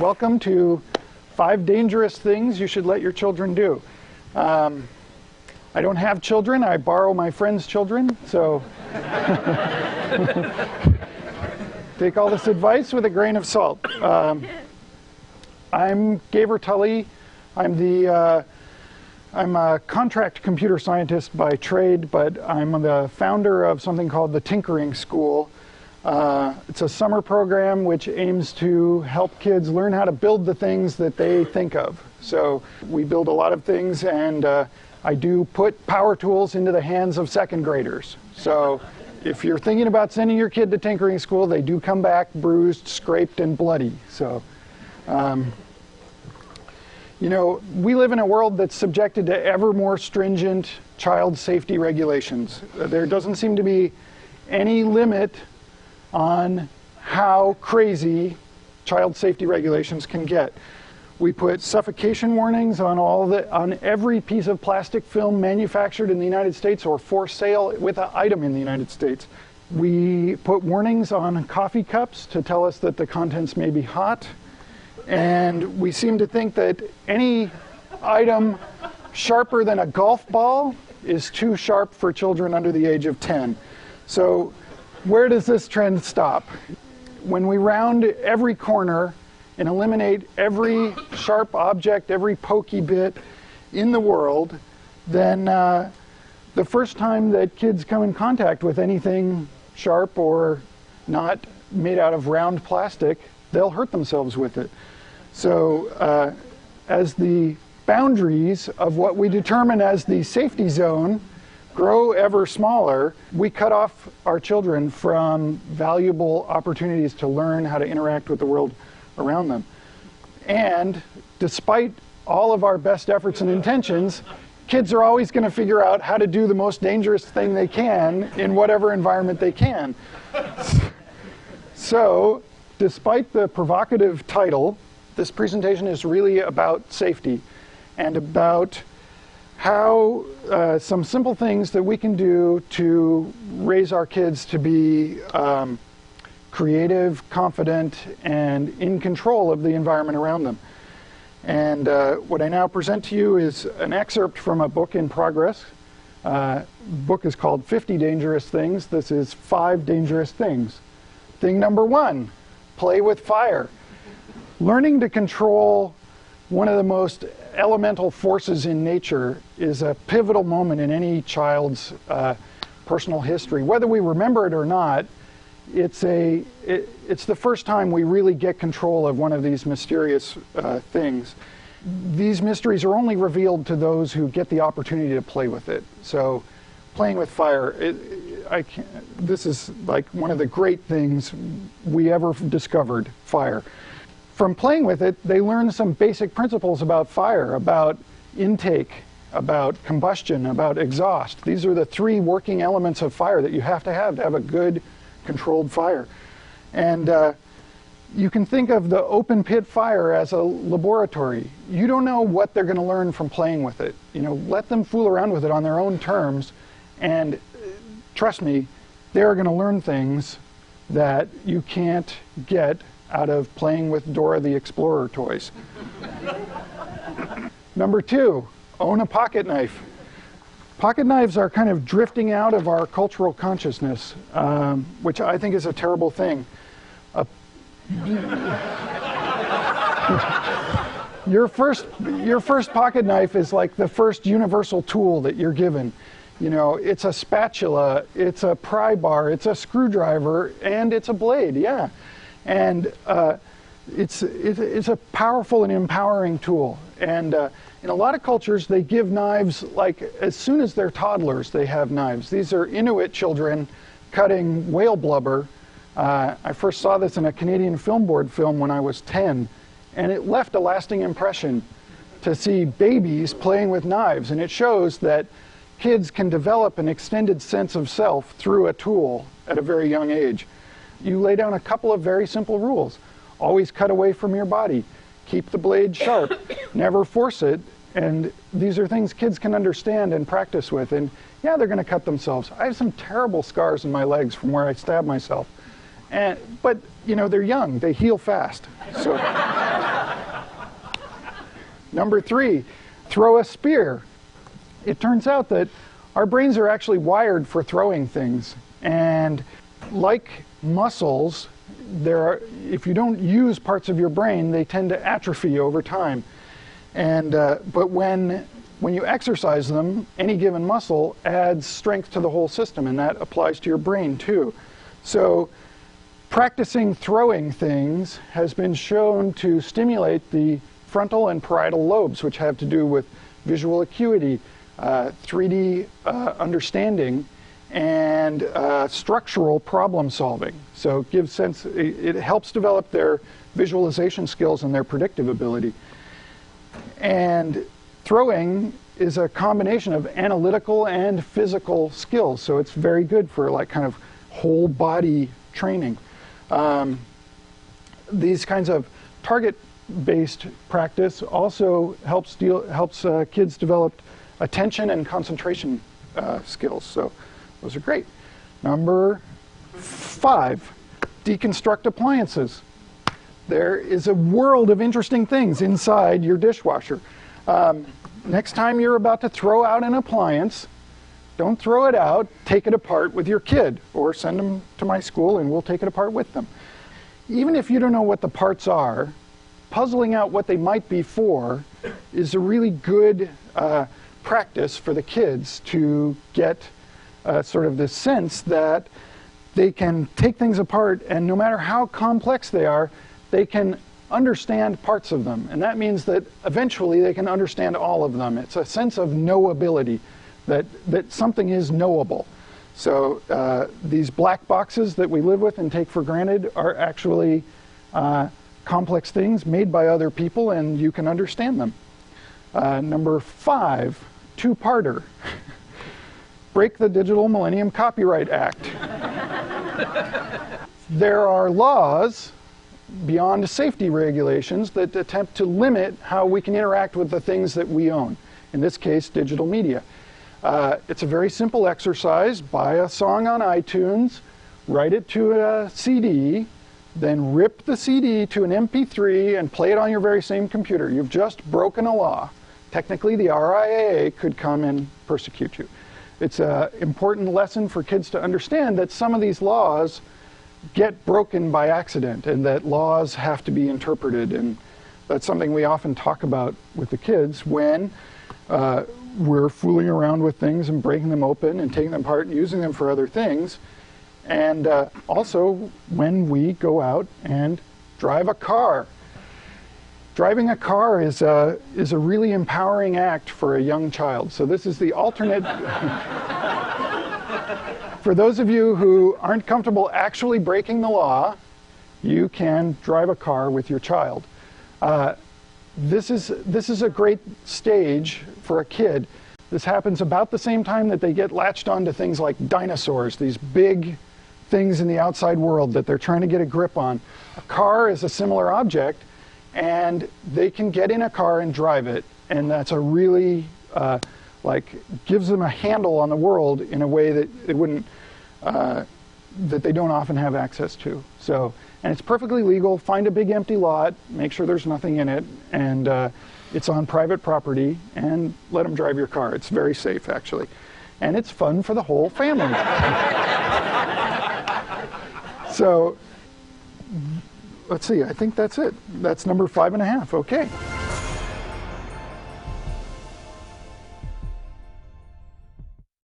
Welcome to 5 Dangerous Things You Should Let Your Children Do. I don't have children, I borrow my friends' children, so take all this advice with a grain of salt. I'm Gever Tulley. I'm a contract computer scientist by trade, but I'm the founder of something called the Tinkering School. It's a summer program which aims to help kids learn how to build the things that they think of. So we build a lot of things, and I do put power tools into the hands of second graders. So if you're thinking about sending your kid to tinkering school, they do come back bruised, scraped, and bloody. So, you know, we live in a world that's subjected to ever more stringent child safety regulations. There doesn't seem to be any limit on how crazy child safety regulations can get. We put suffocation warnings on every piece of plastic film manufactured in the United States or for sale with an item in the United States. We put warnings on coffee cups to tell us that the contents may be hot. And we seem to think that any item sharper than a golf ball is too sharp for children under the age of 10. So where does this trend stop? When we round every corner and eliminate every sharp object, every pokey bit in the world, then the first time that kids come in contact with anything sharp or not made out of round plastic, they'll hurt themselves with it. So as the boundaries of what we determine as the safety zone grow ever smaller, we cut off our children from valuable opportunities to learn how to interact with the world around them. And despite all of our best efforts and intentions, kids are always going to figure out how to do the most dangerous thing they can in whatever environment they can. So, despite the provocative title, this presentation is really about safety and about how some simple things that we can do to raise our kids to be creative, confident, and in control of the environment around them. And what I now present to you is an excerpt from a book in progress. The book is called 50 Dangerous Things. This is 5 Dangerous Things. Thing number 1, play with fire. Learning to control one of the most elemental forces in nature is a pivotal moment in any child's personal history. Whether we remember it or not, it's the first time we really get control of one of these mysterious things. These mysteries are only revealed to those who get the opportunity to play with it. So playing with fire, this is like one of the great things we ever discovered, fire. From playing with it, they learn some basic principles about fire, about intake, about combustion, about exhaust. These are the 3 working elements of fire that you have to have a good controlled fire. And you can think of the open pit fire as a laboratory. You don't know what they're going to learn from playing with it. You know, let them fool around with it on their own terms, and trust me, they're going to learn things that you can't get out of playing with Dora the Explorer toys. Number 2, own a pocket knife. Pocket knives are kind of drifting out of our cultural consciousness, which I think is a terrible thing. Your first pocket knife is like the first universal tool that you're given. You know, it's a spatula, it's a pry bar, it's a screwdriver, and it's a blade, yeah. And it's a powerful and empowering tool. And in a lot of cultures, they give knives, like as soon as they're toddlers, they have knives. These are Inuit children cutting whale blubber. I first saw this in a Canadian Film Board film when I was 10, and it left a lasting impression to see babies playing with knives. And it shows that kids can develop an extended sense of self through a tool at a very young age. You lay down a couple of very simple rules. Always cut away from your body. Keep the blade sharp. Never force it. And these are things kids can understand and practice with. And yeah, they're going to cut themselves. I have some terrible scars in my legs from where I stabbed myself. But, you know, they're young. They heal fast. So Number 3, throw a spear. It turns out that our brains are actually wired for throwing things. And like muscles, if you don't use parts of your brain, they tend to atrophy over time. And, but when you exercise them, any given muscle adds strength to the whole system, and that applies to your brain too. So practicing throwing things has been shown to stimulate the frontal and parietal lobes, which have to do with visual acuity, 3D understanding, and structural problem solving. So it helps develop their visualization skills and their predictive ability. And throwing is a combination of analytical and physical skills, so it's very good for like kind of whole body training. These kinds of target-based practice also helps kids develop attention and concentration skills. So those are great. Number 5, deconstruct appliances. There is a world of interesting things inside your dishwasher. Next time you're about to throw out an appliance, don't throw it out, take it apart with your kid, or send them to my school and we'll take it apart with them. Even if you don't know what the parts are, puzzling out what they might be for is a really good practice for the kids to get sort of this sense that they can take things apart, and no matter how complex they are, they can understand parts of them. And that means that eventually they can understand all of them. It's a sense of knowability, that something is knowable. So these black boxes that we live with and take for granted are actually complex things made by other people, and you can understand them. Number 5, two-parter. Break the Digital Millennium Copyright Act. There are laws beyond safety regulations that attempt to limit how we can interact with the things that we own. In this case, digital media. It's a very simple exercise. Buy a song on iTunes, write it to a CD, then rip the CD to an MP3 and play it on your very same computer. You've just broken a law. Technically, the RIAA could come and persecute you. It's an important lesson for kids to understand that some of these laws get broken by accident, and that laws have to be interpreted. And that's something we often talk about with the kids when we're fooling around with things and breaking them open and taking them apart and using them for other things. And also when we go out and drive a car. Driving a car is a really empowering act for a young child. So this is the alternate. For those of you who aren't comfortable actually breaking the law, you can drive a car with your child. This is a great stage for a kid. This happens about the same time that they get latched onto things like dinosaurs, these big things in the outside world that they're trying to get a grip on. A car is a similar object, and they can get in a car and drive it, and that's a really gives them a handle on the world in a way that they wouldn't, that they don't often have access to. So, and it's perfectly legal. Find a big empty lot, make sure there's nothing in it, and it's on private property, and let them drive your car. It's very safe, actually, and it's fun for the whole family. So, let's see. I think that's it. That's number 5.5. Okay.